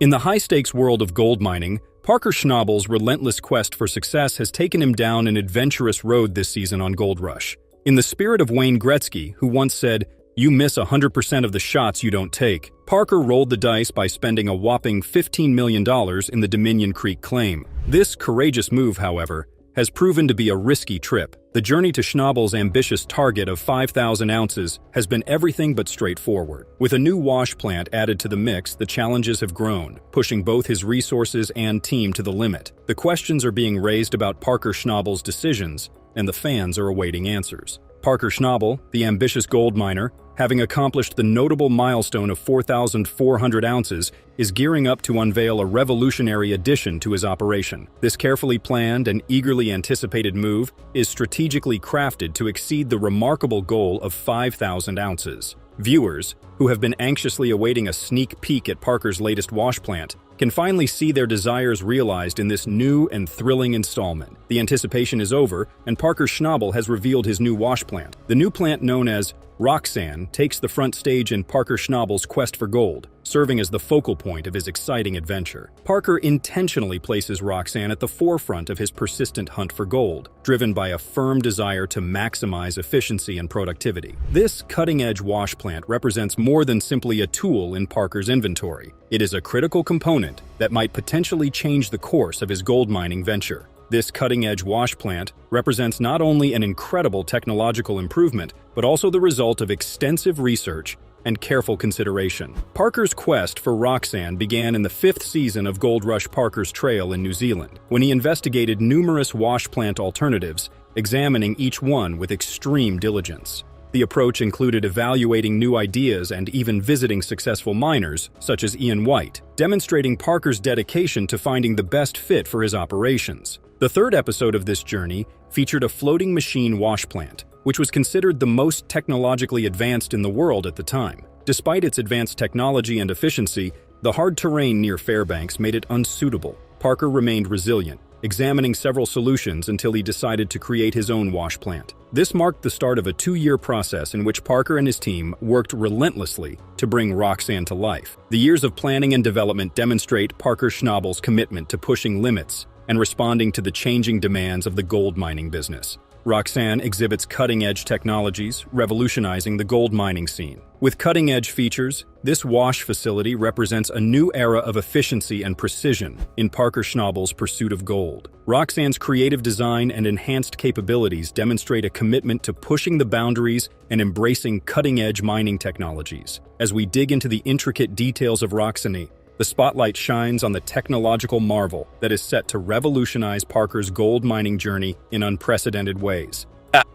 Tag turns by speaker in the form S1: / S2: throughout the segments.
S1: In the high-stakes world of gold mining, Parker Schnabel's relentless quest for success has taken him down an adventurous road this season on Gold Rush. In the spirit of Wayne Gretzky, who once said, "You miss 100% of the shots you don't take," Parker rolled the dice by spending a whopping $15 million in the Dominion Creek claim. This courageous move, however, has proven to be a risky trip. The journey to Schnabel's ambitious target of 5,000 ounces has been everything but straightforward. With a new wash plant added to the mix, the challenges have grown, pushing both his resources and team to the limit. The questions are being raised about Parker Schnabel's decisions, and the fans are awaiting answers. Parker Schnabel, the ambitious gold miner, having accomplished the notable milestone of 4,400 ounces, is gearing up to unveil a revolutionary addition to his operation. This carefully planned and eagerly anticipated move is strategically crafted to exceed the remarkable goal of 5,000 ounces. Viewers, who have been anxiously awaiting a sneak peek at Parker's latest wash plant, can finally see their desires realized in this new and thrilling installment. The anticipation is over, and Parker Schnabel has revealed his new wash plant. The new plant, known as Roxanne, takes the front stage in Parker Schnabel's quest for gold, serving as the focal point of his exciting adventure. Parker intentionally places Roxanne at the forefront of his persistent hunt for gold, driven by a firm desire to maximize efficiency and productivity. This cutting-edge wash plant represents more than simply a tool in Parker's inventory. It is a critical component that might potentially change the course of his gold mining venture. This cutting-edge wash plant represents not only an incredible technological improvement, but also the result of extensive research and careful consideration. Parker's quest for Roxanne began in the 5th season of Gold Rush Parker's Trail in New Zealand, when he investigated numerous wash plant alternatives, examining each one with extreme diligence. The approach included evaluating new ideas and even visiting successful miners, such as Ian White, demonstrating Parker's dedication to finding the best fit for his operations. The 3rd episode of this journey featured a floating machine wash plant, which was considered the most technologically advanced in the world at the time. Despite its advanced technology and efficiency, the hard terrain near Fairbanks made it unsuitable. Parker remained resilient, examining several solutions until he decided to create his own wash plant. This marked the start of a 2-year process in which Parker and his team worked relentlessly to bring Roxanne to life. The years of planning and development demonstrate Parker Schnabel's commitment to pushing limits and responding to the changing demands of the gold mining business. Roxanne exhibits cutting-edge technologies, revolutionizing the gold mining scene. With cutting-edge features, this wash facility represents a new era of efficiency and precision in Parker Schnabel's pursuit of gold. Roxanne's creative design and enhanced capabilities demonstrate a commitment to pushing the boundaries and embracing cutting-edge mining technologies. As we dig into the intricate details of Roxanne, the spotlight shines on the technological marvel that is set to revolutionize Parker's gold mining journey in unprecedented ways.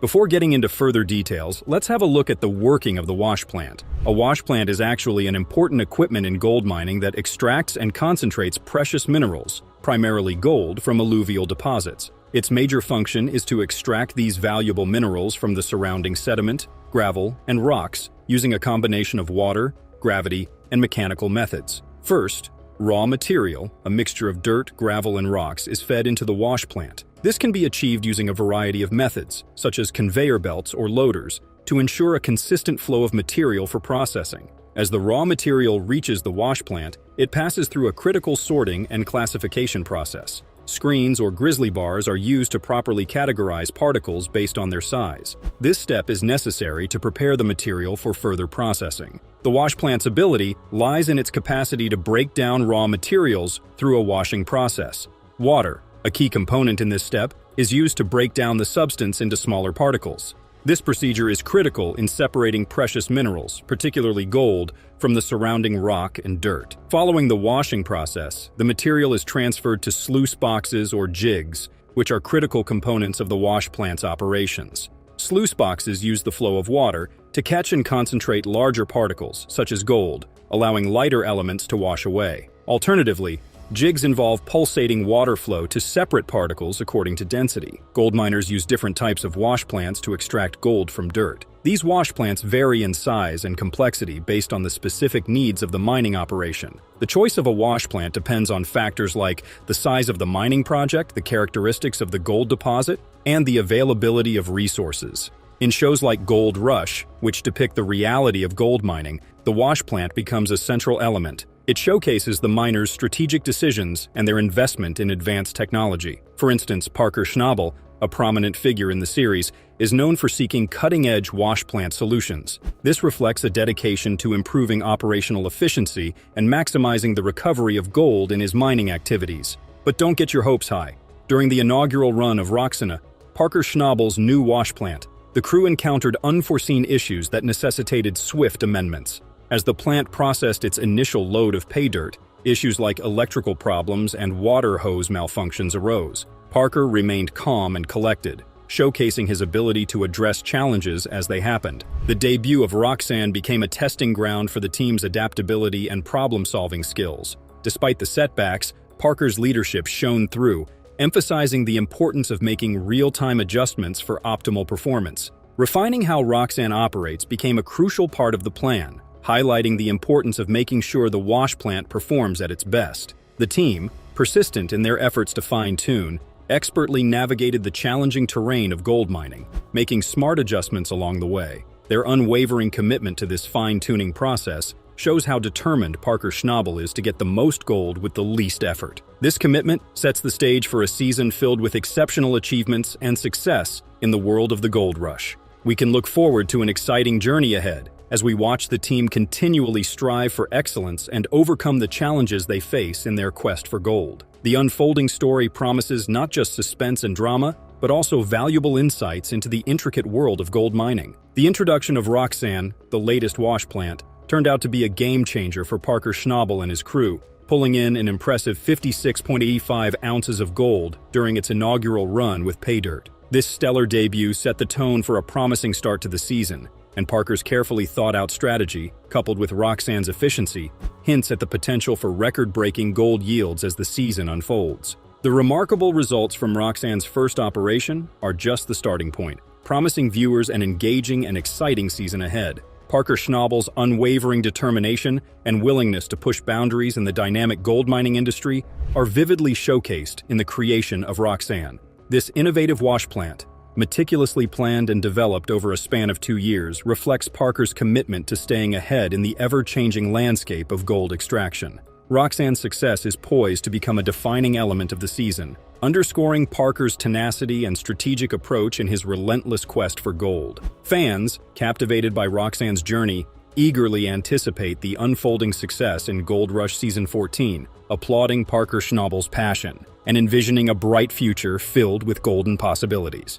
S1: Before getting into further details, let's have a look at the working of the wash plant. A wash plant is actually an important equipment in gold mining that extracts and concentrates precious minerals, primarily gold, from alluvial deposits. Its major function is to extract these valuable minerals from the surrounding sediment, gravel, and rocks using a combination of water, gravity, and mechanical methods. First, raw material, a mixture of dirt, gravel, and rocks, is fed into the wash plant. This can be achieved using a variety of methods, such as conveyor belts or loaders, to ensure a consistent flow of material for processing. As the raw material reaches the wash plant, it passes through a critical sorting and classification process. Screens or grizzly bars are used to properly categorize particles based on their size. This step is necessary to prepare the material for further processing. The wash plant's ability lies in its capacity to break down raw materials through a washing process. Water, a key component in this step, is used to break down the substance into smaller particles. This procedure is critical in separating precious minerals, particularly gold, from the surrounding rock and dirt. Following the washing process, the material is transferred to sluice boxes or jigs, which are critical components of the wash plant's operations. Sluice boxes use the flow of water to catch and concentrate larger particles, such as gold, allowing lighter elements to wash away. Alternatively, jigs involve pulsating water flow to separate particles according to density. Gold miners use different types of wash plants to extract gold from dirt. These wash plants vary in size and complexity based on the specific needs of the mining operation. The choice of a wash plant depends on factors like the size of the mining project, the characteristics of the gold deposit, and the availability of resources. In shows like Gold Rush, which depict the reality of gold mining, the wash plant becomes a central element, It showcases the miners' strategic decisions and their investment in advanced technology. For instance, Parker Schnabel, a prominent figure in the series, is known for seeking cutting-edge wash plant solutions. This reflects a dedication to improving operational efficiency and maximizing the recovery of gold in his mining activities. But don't get your hopes high. During the inaugural run of Roxana, Parker Schnabel's new wash plant, the crew encountered unforeseen issues that necessitated swift amendments. As the plant processed its initial load of pay dirt, issues like electrical problems and water hose malfunctions arose. Parker remained calm and collected, showcasing his ability to address challenges as they happened. The debut of Roxanne became a testing ground for the team's adaptability and problem-solving skills. Despite the setbacks, Parker's leadership shone through, emphasizing the importance of making real-time adjustments for optimal performance. Refining how Roxanne operates became a crucial part of the plan, highlighting the importance of making sure the wash plant performs at its best. The team, persistent in their efforts to fine-tune, expertly navigated the challenging terrain of gold mining, making smart adjustments along the way. Their unwavering commitment to this fine-tuning process shows how determined Parker Schnabel is to get the most gold with the least effort. This commitment sets the stage for a season filled with exceptional achievements and success in the world of the gold rush. We can look forward to an exciting journey ahead as we watch the team continually strive for excellence and overcome the challenges they face in their quest for gold. The unfolding story promises not just suspense and drama, but also valuable insights into the intricate world of gold mining. The introduction of Roxanne, the latest wash plant, turned out to be a game-changer for Parker Schnabel and his crew, pulling in an impressive 56.85 ounces of gold during its inaugural run with pay dirt. This stellar debut set the tone for a promising start to the season, and Parker's carefully thought-out strategy, coupled with Roxanne's efficiency, hints at the potential for record-breaking gold yields as the season unfolds. The remarkable results from Roxanne's first operation are just the starting point, promising viewers an engaging and exciting season ahead. Parker Schnabel's unwavering determination and willingness to push boundaries in the dynamic gold mining industry are vividly showcased in the creation of Roxanne. This innovative wash plant, meticulously planned and developed over a span of 2 years, reflects Parker's commitment to staying ahead in the ever-changing landscape of gold extraction. Roxanne's success is poised to become a defining element of the season, underscoring Parker's tenacity and strategic approach in his relentless quest for gold. Fans, captivated by Roxanne's journey, eagerly anticipate the unfolding success in Gold Rush Season 14, applauding Parker Schnabel's passion and envisioning a bright future filled with golden possibilities.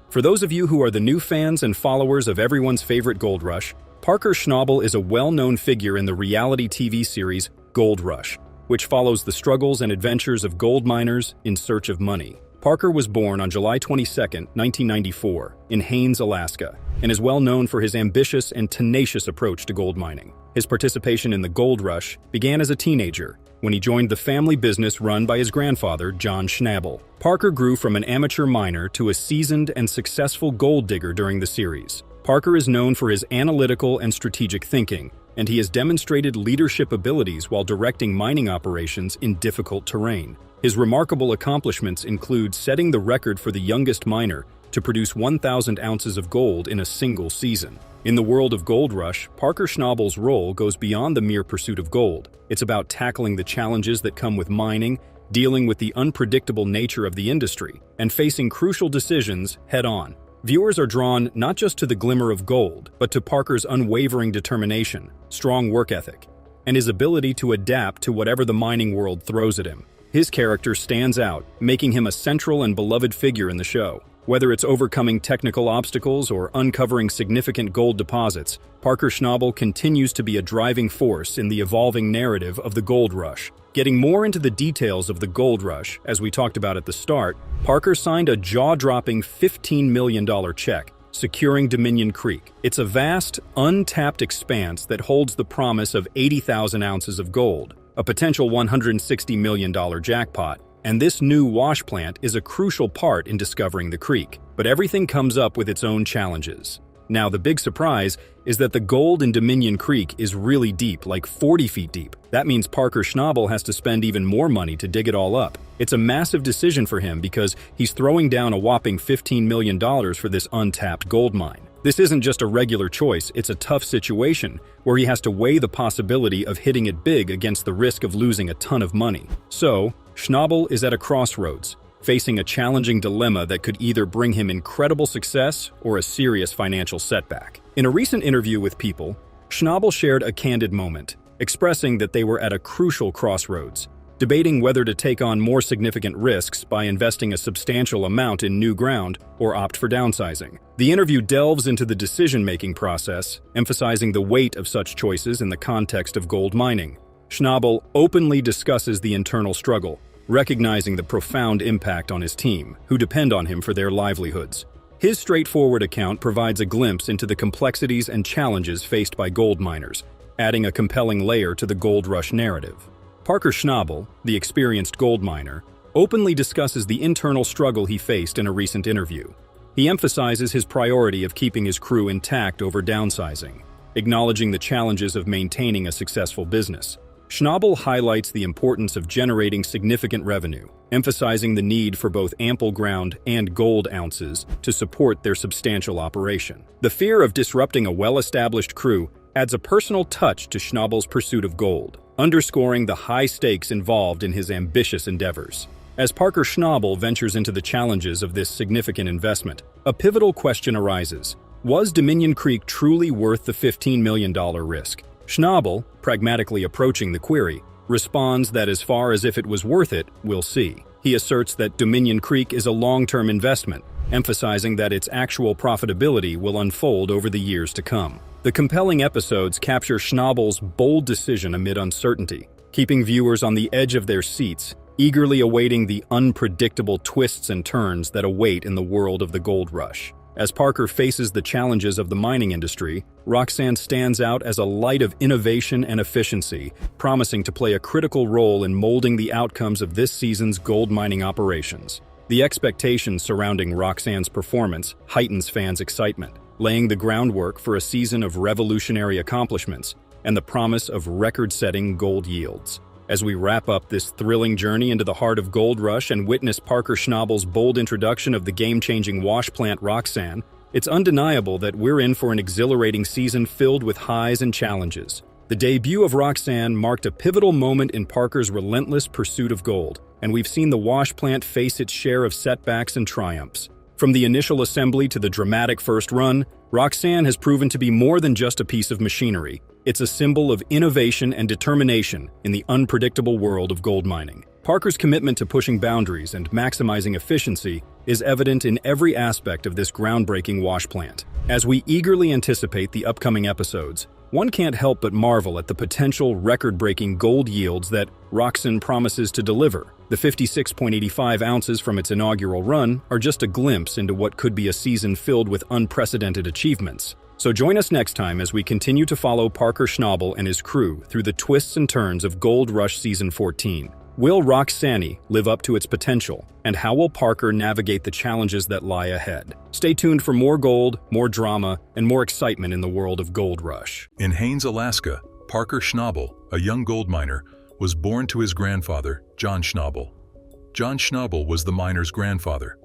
S1: For those of you who are the new fans and followers of everyone's favorite gold rush, Parker Schnabel is a well-known figure in the reality TV series Gold Rush, which follows the struggles and adventures of gold miners in search of money. Parker was born on July 22, 1994, in Haines, Alaska, and is well known for his ambitious and tenacious approach to gold mining. His participation in the gold rush began as a teenager, when he joined the family business run by his grandfather, John Schnabel. Parker grew from an amateur miner to a seasoned and successful gold digger during the series. Parker is known for his analytical and strategic thinking, and he has demonstrated leadership abilities while directing mining operations in difficult terrain. His remarkable accomplishments include setting the record for the youngest miner to produce 1,000 ounces of gold in a single season. In the world of Gold Rush, Parker Schnabel's role goes beyond the mere pursuit of gold. It's about tackling the challenges that come with mining, dealing with the unpredictable nature of the industry, and facing crucial decisions head-on. Viewers are drawn not just to the glimmer of gold, but to Parker's unwavering determination, strong work ethic, and his ability to adapt to whatever the mining world throws at him. His character stands out, making him a central and beloved figure in the show. Whether it's overcoming technical obstacles or uncovering significant gold deposits, Parker Schnabel continues to be a driving force in the evolving narrative of the gold rush. Getting more into the details of the gold rush, as we talked about at the start, Parker signed a jaw-dropping $15 million check, securing Dominion Creek. It's a vast, untapped expanse that holds the promise of 80,000 ounces of gold, a potential $160 million jackpot. And this new wash plant is a crucial part in discovering the creek. But everything comes up with its own challenges. Now, the big surprise is that the gold in Dominion Creek is really deep, like 40 feet deep. That means Parker Schnabel has to spend even more money to dig it all up. It's a massive decision for him because he's throwing down a whopping $15 million for this untapped gold mine. This isn't just a regular choice, it's a tough situation where he has to weigh the possibility of hitting it big against the risk of losing a ton of money. So, Schnabel is at a crossroads, facing a challenging dilemma that could either bring him incredible success or a serious financial setback. In a recent interview with People, Schnabel shared a candid moment, expressing that they were at a crucial crossroads, debating whether to take on more significant risks by investing a substantial amount in new ground or opt for downsizing. The interview delves into the decision-making process, emphasizing the weight of such choices in the context of gold mining. Schnabel openly discusses the internal struggle, recognizing the profound impact on his team, who depend on him for their livelihoods. His straightforward account provides a glimpse into the complexities and challenges faced by gold miners, adding a compelling layer to the gold rush narrative. Parker Schnabel, the experienced gold miner, openly discusses the internal struggle he faced in a recent interview. He emphasizes his priority of keeping his crew intact over downsizing, acknowledging the challenges of maintaining a successful business. Schnabel highlights the importance of generating significant revenue, emphasizing the need for both ample ground and gold ounces to support their substantial operation. The fear of disrupting a well-established crew adds a personal touch to Schnabel's pursuit of gold, underscoring the high stakes involved in his ambitious endeavors. As Parker Schnabel ventures into the challenges of this significant investment, a pivotal question arises. Was Dominion Creek truly worth the $15 million risk? Schnabel, pragmatically approaching the query, responds that as far as if it was worth it, we'll see. He asserts that Dominion Creek is a long-term investment, emphasizing that its actual profitability will unfold over the years to come. The compelling episodes capture Schnabel's bold decision amid uncertainty, keeping viewers on the edge of their seats, eagerly awaiting the unpredictable twists and turns that await in the world of the gold rush. As Parker faces the challenges of the mining industry, Roxanne stands out as a light of innovation and efficiency, promising to play a critical role in molding the outcomes of this season's gold mining operations. The expectation surrounding Roxanne's performance heightens fans' excitement, laying the groundwork for a season of revolutionary accomplishments and the promise of record-setting gold yields. As we wrap up this thrilling journey into the heart of Gold Rush and witness Parker Schnabel's bold introduction of the game-changing wash plant Roxanne, it's undeniable that we're in for an exhilarating season filled with highs and challenges. The debut of Roxanne marked a pivotal moment in Parker's relentless pursuit of gold, and we've seen the wash plant face its share of setbacks and triumphs. From the initial assembly to the dramatic first run, Roxanne has proven to be more than just a piece of machinery. It's a symbol of innovation and determination in the unpredictable world of gold mining. Parker's commitment to pushing boundaries and maximizing efficiency is evident in every aspect of this groundbreaking wash plant. As we eagerly anticipate the upcoming episodes, one can't help but marvel at the potential record-breaking gold yields that Roxanne promises to deliver. The 56.85 ounces from its inaugural run are just a glimpse into what could be a season filled with unprecedented achievements. So join us next time as we continue to follow Parker Schnabel and his crew through the twists and turns of Gold Rush Season 14. Will Roxanne live up to its potential? And how will Parker navigate the challenges that lie ahead? Stay tuned for more gold, more drama, and more excitement in the world of Gold Rush.
S2: In Haines, Alaska, Parker Schnabel, a young gold miner, was born to his grandfather, John Schnabel. John Schnabel was the miner's grandfather.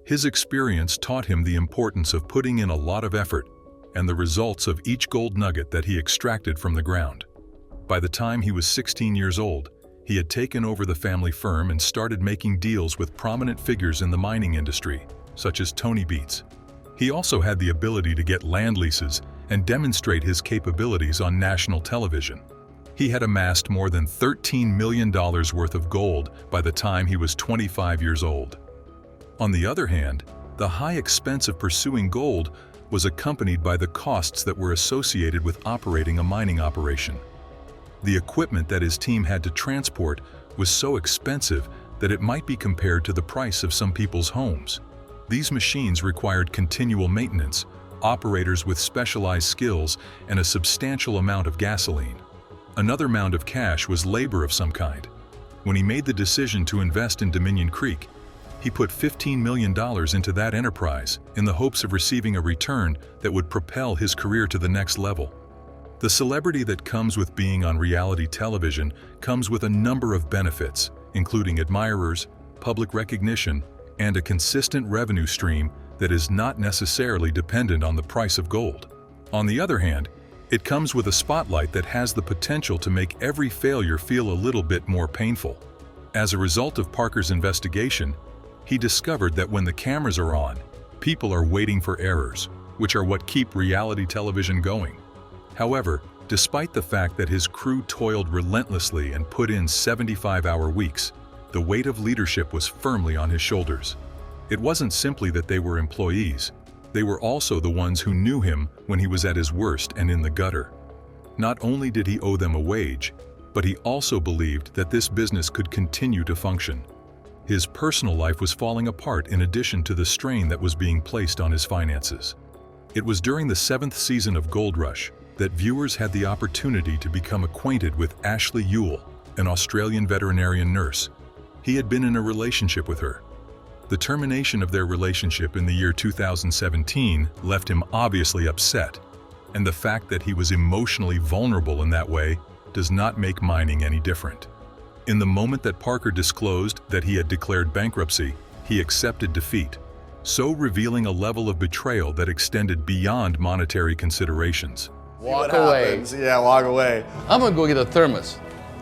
S2: His experience taught him the importance of putting in a lot of effort and the results of each gold nugget that he extracted from the ground. By the time he was 16 years old, he had taken over the family firm and started making deals with prominent figures in the mining industry, such as Tony Beets. He also had the ability to get land leases and demonstrate his capabilities on national television. He had amassed more than $13 million worth of gold by the time he was 25 years old. On the other hand, the high expense of pursuing gold was accompanied by the costs that were associated with operating a mining operation. The equipment that his team had to transport was so expensive that it might be compared to the price of some people's homes. These machines required continual maintenance, operators with specialized skills, and a substantial amount of gasoline. Another mound of cash was labor of some kind. When he made the decision to invest in Dominion Creek, he put $15 million into that enterprise in the hopes of receiving a return that would propel his career to the next level. The celebrity that comes with being on reality television comes with a number of benefits, including admirers, public recognition, and a consistent revenue stream that is not necessarily dependent on the price of gold. On the other hand, it comes with a spotlight that has the potential to make every failure feel a little bit more painful. As a result of Parker's investigation, he discovered that when the cameras are on, people are waiting for errors, which are what keep reality television going. However, despite the fact that his crew toiled relentlessly and put in 75-hour weeks, the weight of leadership was firmly on his shoulders. It wasn't simply that they were employees, they were also the ones who knew him when he was at his worst and in the gutter. Not only did he owe them a wage, but he also believed that this business could continue to function. His personal life was falling apart in addition to the strain that was being placed on his finances. It was during the 7th season of Gold Rush that viewers had the opportunity to become acquainted with Ashley Ewell, an Australian veterinarian nurse. He had been in a relationship with her. The termination of their relationship in the year 2017 left him obviously upset, and the fact that he was emotionally vulnerable in that way does not make mining any different. In the moment that Parker disclosed that he had declared bankruptcy, he accepted defeat, so revealing a level of betrayal that extended beyond monetary considerations.
S3: Walk away.
S4: Yeah, walk away.
S3: I'm gonna go get a thermos.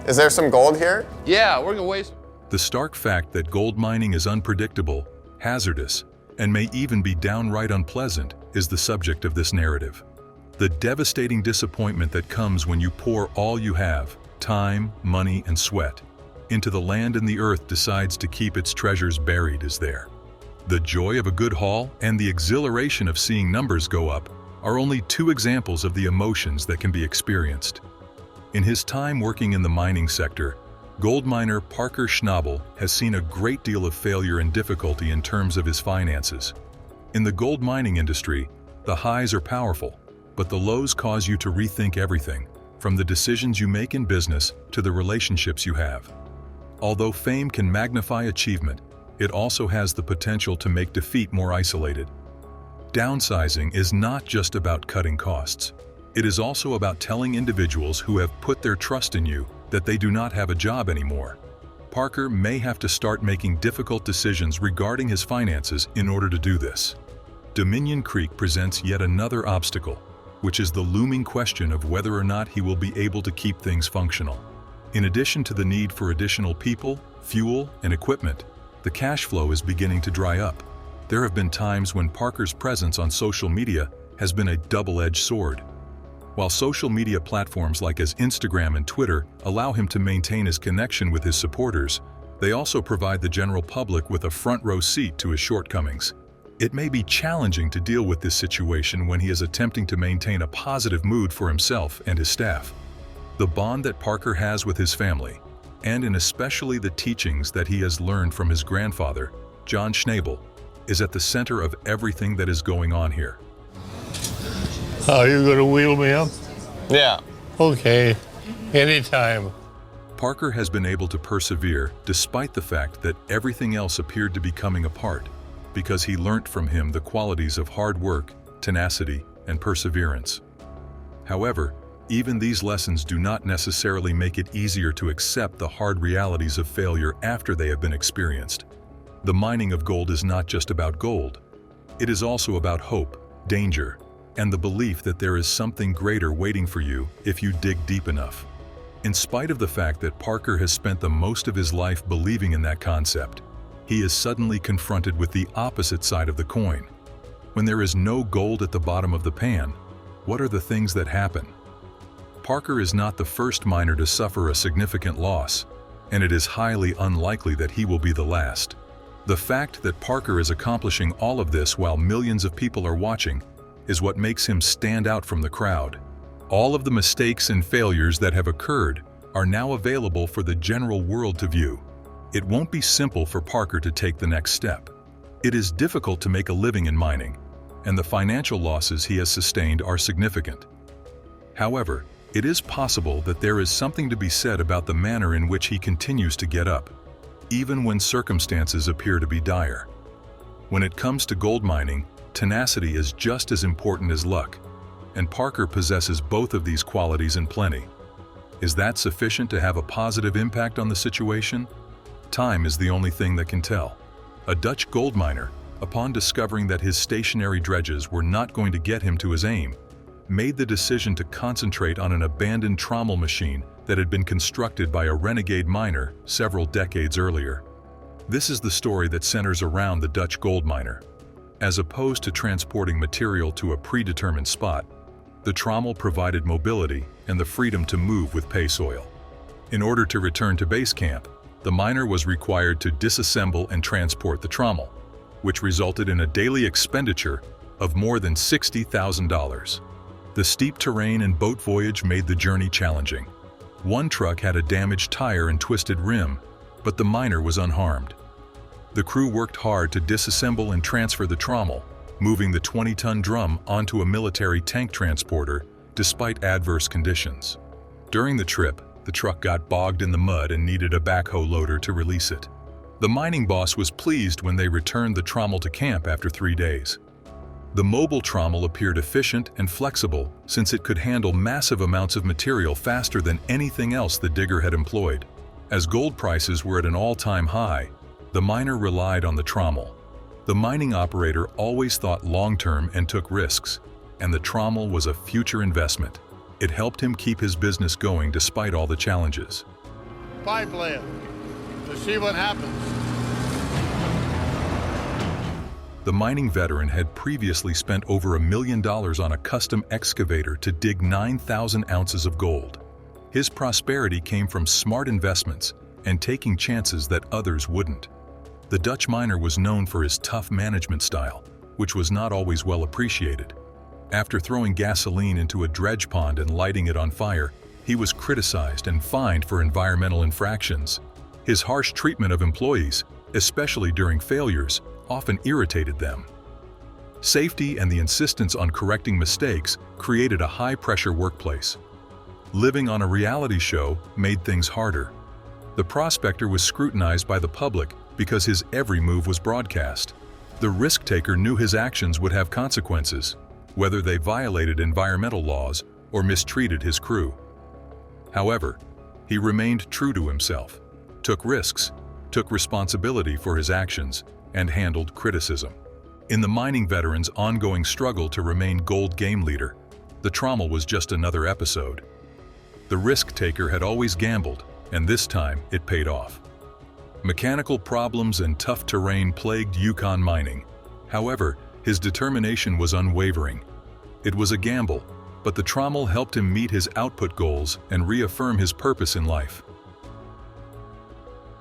S4: Is there some gold here?
S3: Yeah, we're gonna waste.
S2: The stark fact that gold mining is unpredictable, hazardous, and may even be downright unpleasant is the subject of this narrative. The devastating disappointment that comes when you pour all you have, time, money, and sweat, into the land and the earth decides to keep its treasures buried is there. The joy of a good haul and the exhilaration of seeing numbers go up are only two examples of the emotions that can be experienced. In his time working in the mining sector, gold miner Parker Schnabel has seen a great deal of failure and difficulty in terms of his finances. In the gold mining industry, the highs are powerful, but the lows cause you to rethink everything, from the decisions you make in business to the relationships you have. Although fame can magnify achievement, it also has the potential to make defeat more isolated. Downsizing is not just about cutting costs. It is also about telling individuals who have put their trust in you that they do not have a job anymore. Parker may have to start making difficult decisions regarding his finances in order to do this. Dominion Creek presents yet another obstacle, which is the looming question of whether or not he will be able to keep things functional. In addition to the need for additional people, fuel, and equipment, the cash flow is beginning to dry up. There have been times when Parker's presence on social media has been a double-edged sword. While social media platforms like his Instagram and Twitter allow him to maintain his connection with his supporters, they also provide the general public with a front-row seat to his shortcomings. It may be challenging to deal with this situation when he is attempting to maintain a positive mood for himself and his staff. The bond that Parker has with his family, and in especially the teachings that he has learned from his grandfather, John Schnabel, is at the center of everything that is going on here.
S5: Are you going to wheel me up?
S4: Yeah.
S5: Okay, anytime.
S2: Parker has been able to persevere despite the fact that everything else appeared to be coming apart, because he learnt from him the qualities of hard work, tenacity, and perseverance. However, even these lessons do not necessarily make it easier to accept the hard realities of failure after they have been experienced. The mining of gold is not just about gold. It is also about hope, danger, and the belief that there is something greater waiting for you if you dig deep enough. In spite of the fact that Parker has spent the most of his life believing in that concept, he is suddenly confronted with the opposite side of the coin. When there is no gold at the bottom of the pan, what are the things that happen? Parker is not the first miner to suffer a significant loss, and it is highly unlikely that he will be the last. The fact that Parker is accomplishing all of this while millions of people are watching is what makes him stand out from the crowd. All of the mistakes and failures that have occurred are now available for the general world to view. It won't be simple for Parker to take the next step. It is difficult to make a living in mining, and the financial losses he has sustained are significant. However, it is possible that there is something to be said about the manner in which he continues to get up, even when circumstances appear to be dire. When it comes to gold mining, tenacity is just as important as luck, and Parker possesses both of these qualities in plenty. Is that sufficient to have a positive impact on the situation? Time is the only thing that can tell. A Dutch gold miner, upon discovering that his stationary dredges were not going to get him to his aim, made the decision to concentrate on an abandoned trommel machine that had been constructed by a renegade miner several decades earlier. This is the story that centers around the Dutch gold miner. As opposed to transporting material to a predetermined spot, the trommel provided mobility and the freedom to move with pay soil. In order to return to base camp, the miner was required to disassemble and transport the trommel, which resulted in a daily expenditure of more than $60,000. The steep terrain and boat voyage made the journey challenging. One truck had a damaged tire and twisted rim, but the miner was unharmed. The crew worked hard to disassemble and transfer the trommel, moving the 20-ton drum onto a military tank transporter despite adverse conditions. During the trip, the truck got bogged in the mud and needed a backhoe loader to release it. The mining boss was pleased when they returned the trommel to camp after 3 days. The mobile trommel appeared efficient and flexible since it could handle massive amounts of material faster than anything else the digger had employed. As gold prices were at an all-time high, the miner relied on the trommel. The mining operator always thought long-term and took risks, and the trommel was a future investment. It helped him keep his business going despite all the challenges.
S5: Pipeline to see what happens.
S2: The mining veteran had previously spent over $1 million on a custom excavator to dig 9,000 ounces of gold. His prosperity came from smart investments and taking chances that others wouldn't. The Dutch miner was known for his tough management style, which was not always well appreciated. After throwing gasoline into a dredge pond and lighting it on fire, he was criticized and fined for environmental infractions. His harsh treatment of employees, especially during failures, often irritated them. Safety and the insistence on correcting mistakes created a high-pressure workplace. Living on a reality show made things harder. The prospector was scrutinized by the public because his every move was broadcast. The risk-taker knew his actions would have consequences, whether they violated environmental laws or mistreated his crew. However, he remained true to himself, took risks, took responsibility for his actions, and handled criticism. In the mining veteran's ongoing struggle to remain gold game leader, the trommel was just another episode. The risk-taker had always gambled, and this time it paid off. Mechanical problems and tough terrain plagued Yukon mining. However, his determination was unwavering. It was a gamble, but the trommel helped him meet his output goals and reaffirm his purpose in life.